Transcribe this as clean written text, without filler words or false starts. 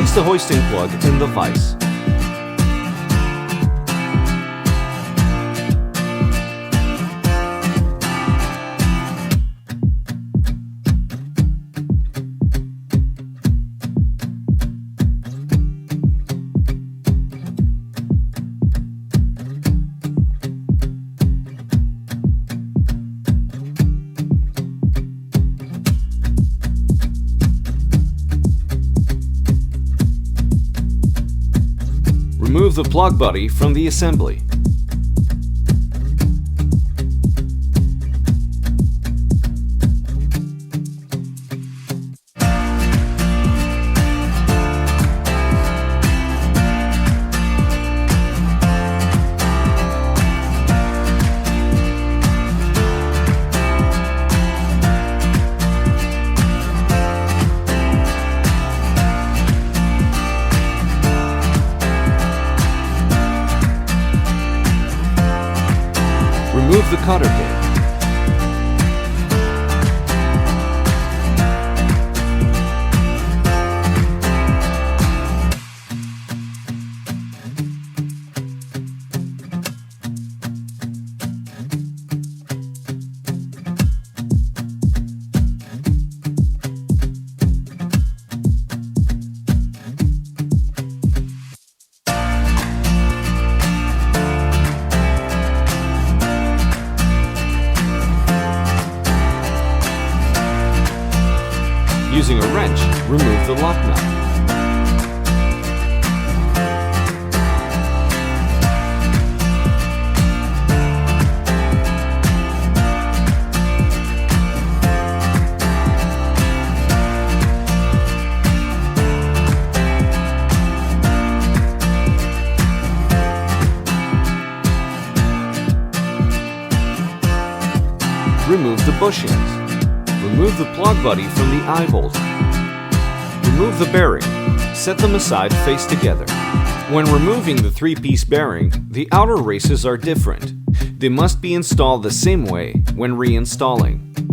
Place the hoisting plug in the vise. Remove the plug body from the assembly. Remove the cotter pin. Using a wrench, remove the lock nut. Remove the bushings. Remove the plug body from the eye bolt. Remove the bearing. Set them aside face together. When removing the 3-piece bearing, the outer races are different. They must be installed the same way when reinstalling.